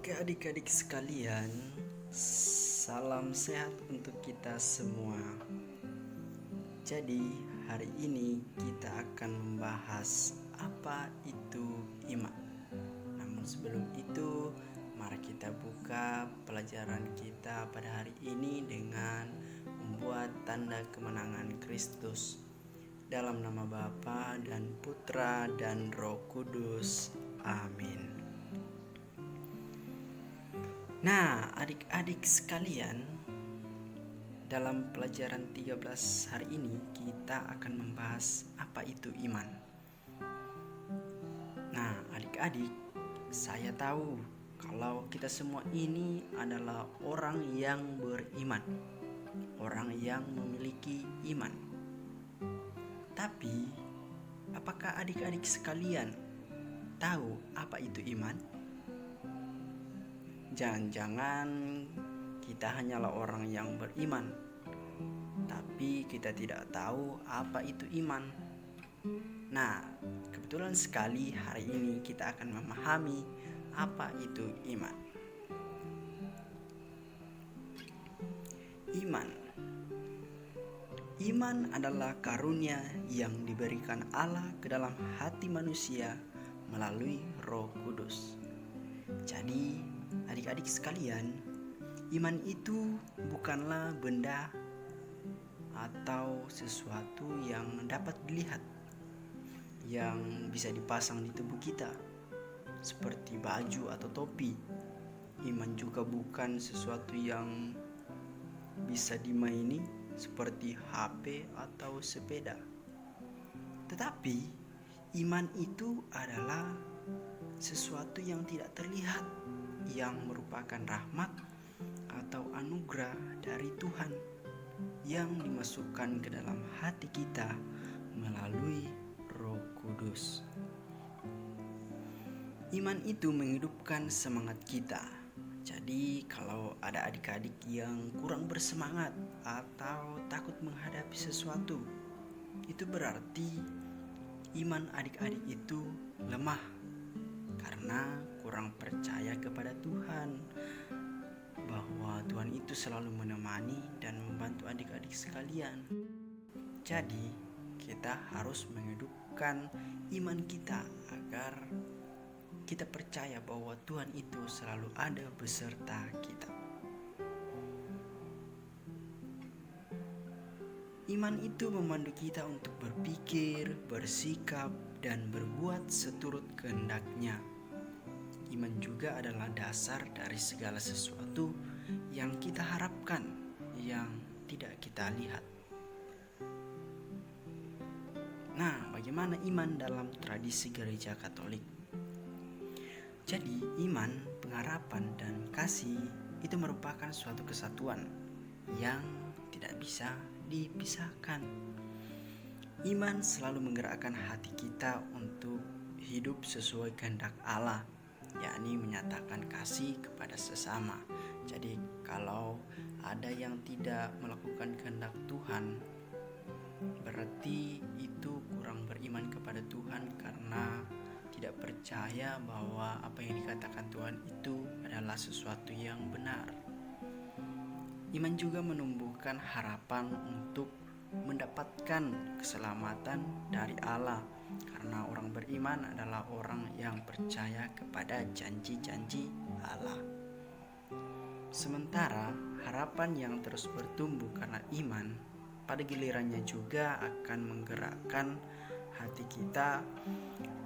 Oke adik-adik sekalian, salam sehat untuk kita semua. Jadi hari ini kita akan membahas apa itu iman. Namun sebelum itu, mari kita buka pelajaran kita pada hari ini dengan membuat tanda kemenangan Kristus. Dalam nama Bapa dan Putra dan Roh Kudus. Amin. Nah, adik-adik sekalian, dalam pelajaran 13 hari ini kita akan membahas apa itu iman. Nah, adik-adik, saya tahu kalau kita semua ini adalah orang yang beriman, orang yang memiliki iman. Tapi, apakah adik-adik sekalian tahu apa itu iman? Jangan-jangan kita hanyalah orang yang beriman, tapi kita tidak tahu apa itu iman. Nah, kebetulan sekali hari ini kita akan memahami apa itu iman. Iman adalah karunia yang diberikan Allah ke dalam hati manusia melalui Roh Kudus. Jadi, adik-adik sekalian, iman itu bukanlah benda atau sesuatu yang dapat dilihat, yang bisa dipasang di tubuh kita, seperti baju atau topi. Iman juga bukan sesuatu yang bisa dimaini, seperti HP atau sepeda. Tetapi, iman itu adalah sesuatu yang tidak terlihat, yang merupakan rahmat atau anugerah dari Tuhan yang dimasukkan ke dalam hati kita melalui Roh Kudus. Iman itu menghidupkan semangat kita. Jadi kalau ada adik-adik yang kurang bersemangat atau takut menghadapi sesuatu, itu berarti iman adik-adik itu lemah karena kurang percaya kepada Tuhan, bahwa Tuhan itu selalu menemani dan membantu adik-adik sekalian. Jadi kita harus menghidupkan iman kita agar kita percaya bahwa Tuhan itu selalu ada beserta kita. Iman itu memandu kita untuk berpikir, bersikap, dan berbuat seturut kehendak-Nya. Iman juga adalah dasar dari segala sesuatu yang kita harapkan, yang tidak kita lihat. Nah, bagaimana iman dalam tradisi gereja Katolik? Jadi, iman, pengharapan, dan kasih itu merupakan suatu kesatuan yang tidak bisa dipisahkan. Iman selalu menggerakkan hati kita untuk hidup sesuai kehendak Allah, yakni menyatakan kasih kepada sesama. Jadi kalau ada yang tidak melakukan kehendak Tuhan, berarti itu kurang beriman kepada Tuhan karena tidak percaya bahwa apa yang dikatakan Tuhan itu adalah sesuatu yang benar. Iman juga menumbuhkan harapan untuk mendapatkan keselamatan dari Allah, karena orang beriman adalah orang yang percaya kepada janji-janji Allah. Sementara harapan yang terus bertumbuh karena iman pada gilirannya juga akan menggerakkan hati kita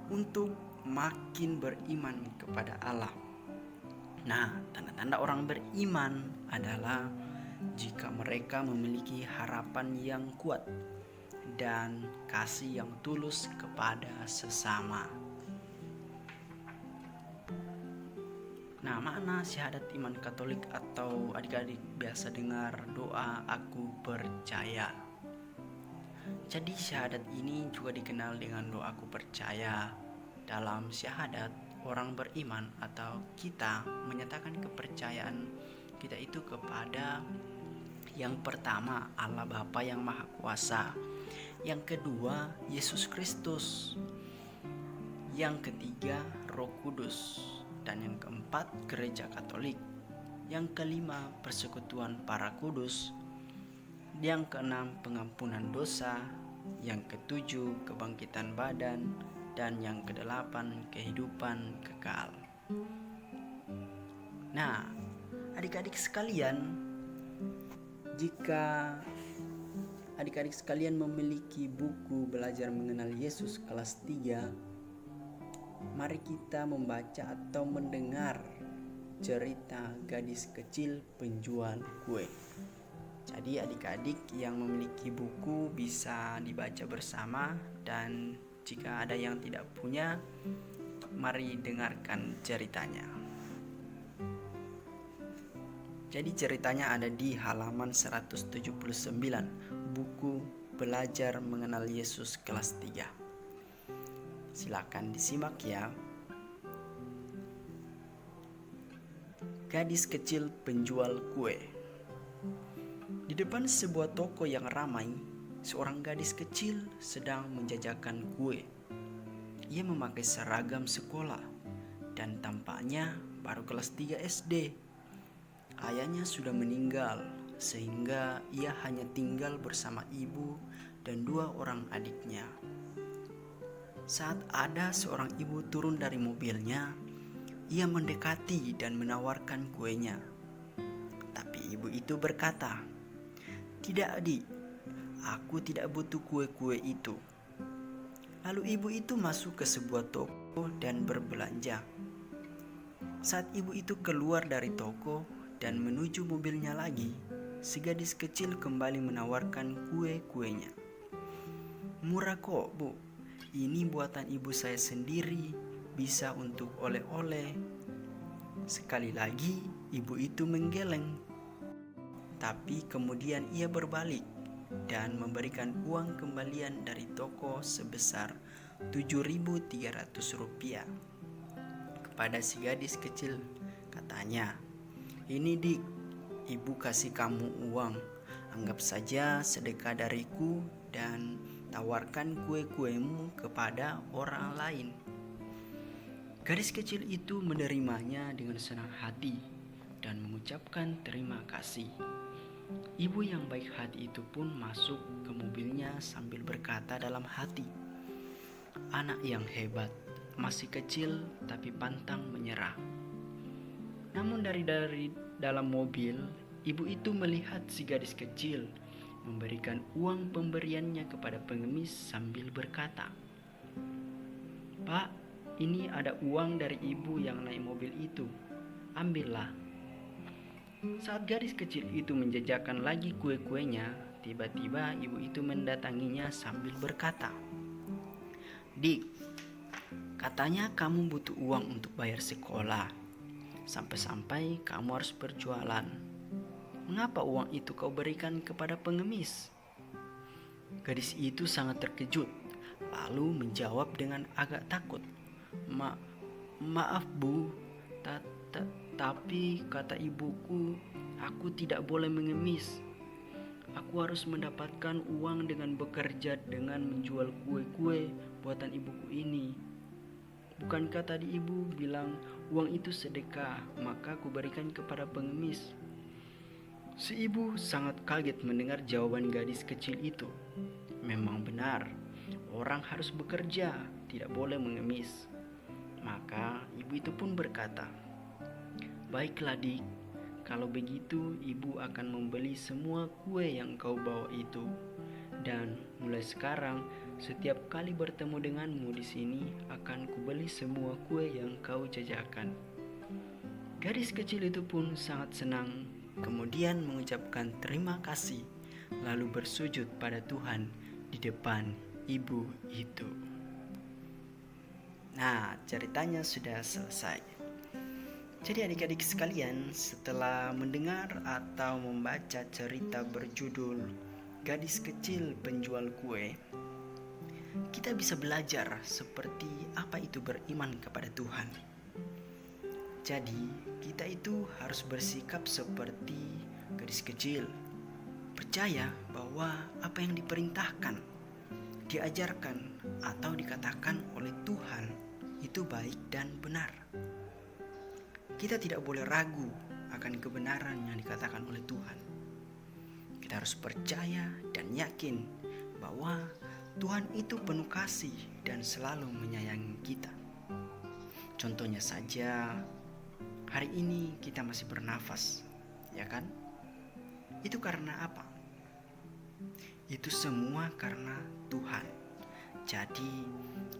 untuk makin beriman kepada Allah. Nah, tanda-tanda orang beriman adalah jika mereka memiliki harapan yang kuat dan kasih yang tulus kepada sesama. Nah, makna syahadat iman Katolik atau adik-adik biasa dengar doa aku percaya. Jadi syahadat ini juga dikenal dengan doa aku percaya. Dalam syahadat, orang beriman atau kita menyatakan kepercayaan kita itu kepada yang pertama Allah Bapa yang Maha Kuasa, yang kedua Yesus Kristus, yang ketiga Roh Kudus, Dan yang keempat, gereja Katolik. Yang kelima, persekutuan para kudus. Yang keenam, pengampunan dosa. Yang ketujuh, kebangkitan badan. Dan yang kedelapan, kehidupan kekal. Nah, adik-adik sekalian, jika adik-adik sekalian memiliki buku Belajar Mengenal Yesus kelas 3, mari kita membaca atau mendengar cerita gadis kecil penjual kue. Jadi adik-adik yang memiliki buku bisa dibaca bersama, dan jika ada yang tidak punya, mari dengarkan ceritanya. Jadi ceritanya ada di halaman 179 buku Belajar Mengenal Yesus kelas 3. Silakan disimak ya. Gadis kecil penjual kue. Di depan sebuah toko yang ramai, seorang gadis kecil sedang menjajakan kue. Ia memakai seragam sekolah dan tampaknya baru kelas 3 SD. Ayahnya sudah meninggal sehingga ia hanya tinggal bersama ibu dan 2 orang adiknya. Saat ada seorang ibu turun dari mobilnya, ia mendekati dan menawarkan kuenya. Tapi ibu itu berkata, "Tidak, adik, aku tidak butuh kue-kue itu." Lalu ibu itu masuk ke sebuah toko dan berbelanja. Saat ibu itu keluar dari toko dan menuju mobilnya lagi, si gadis kecil kembali menawarkan kue-kuenya. "Murah kok, Bu. Ini buatan ibu saya sendiri, bisa untuk oleh-oleh." Sekali lagi ibu itu menggeleng. Tapi kemudian ia berbalik dan memberikan uang kembalian dari toko sebesar Rp7.300 kepada si gadis kecil. Katanya, "Ini Dik, ibu kasih kamu uang. Anggap saja sedekah dariku dan tawarkan kue-kuemu kepada orang lain." Gadis kecil itu menerimanya dengan senang hati dan mengucapkan terima kasih. Ibu yang baik hati itu pun masuk ke mobilnya sambil berkata dalam hati, "Anak yang hebat, masih kecil tapi pantang menyerah." Namun dari dalam mobil, ibu itu melihat si gadis kecil memberikan uang pemberiannya kepada pengemis sambil berkata, "Pak, ini ada uang dari ibu yang naik mobil itu. Ambillah." Saat gadis kecil itu menjajakan lagi kue-kuenya, tiba-tiba ibu itu mendatanginya sambil berkata, "Dik, katanya kamu butuh uang untuk bayar sekolah. Sampai-sampai kamu harus berjualan. Mengapa uang itu kau berikan kepada pengemis?" Gadis itu sangat terkejut, lalu menjawab dengan agak takut, Maaf Bu, tapi kata ibuku, aku tidak boleh mengemis. Aku harus mendapatkan uang dengan bekerja dengan menjual kue-kue buatan ibuku ini. Bukankah tadi ibu bilang uang itu sedekah, maka aku berikan kepada pengemis?" Si ibu sangat kaget mendengar jawaban gadis kecil itu. Memang benar, orang harus bekerja, tidak boleh mengemis. Maka ibu itu pun berkata, "Baiklah Dik, kalau begitu ibu akan membeli semua kue yang kau bawa itu. Dan mulai sekarang, setiap kali bertemu denganmu di sini akan kubeli semua kue yang kau jajakan." Gadis kecil itu pun sangat senang, kemudian mengucapkan terima kasih, lalu bersujud pada Tuhan di depan ibu itu. Nah, ceritanya sudah selesai. Jadi adik-adik sekalian, setelah mendengar atau membaca cerita berjudul Gadis Kecil Penjual Kue, kita bisa belajar seperti apa itu beriman kepada Tuhan. Jadi, kita itu harus bersikap seperti gadis kecil, percaya bahwa apa yang diperintahkan, diajarkan, atau dikatakan oleh Tuhan itu baik dan benar. kita tidak boleh ragu akan kebenaran yang dikatakan oleh Tuhan. Kita harus percaya dan yakin bahwa Tuhan itu penuh kasih dan selalu menyayangi kita. Contohnya saja, hari ini kita masih bernafas, ya kan? Itu karena apa? Itu semua karena Tuhan. Jadi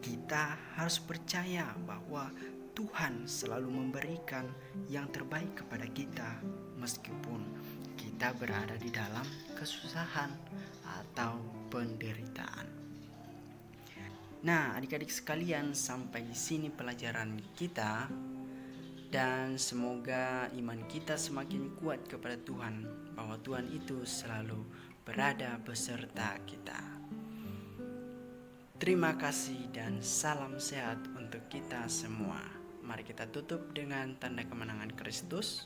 kita harus percaya bahwa Tuhan selalu memberikan yang terbaik kepada kita meskipun kita berada di dalam kesusahan atau penderitaan. Nah, adik-adik sekalian, sampai di sini pelajaran kita, dan semoga iman kita semakin kuat kepada Tuhan, bahwa Tuhan itu selalu berada beserta kita. Terima kasih dan salam sehat untuk kita semua. Mari kita tutup dengan tanda kemenangan Kristus.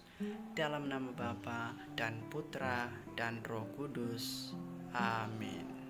Dalam nama Bapa dan Putra dan Roh Kudus. Amin.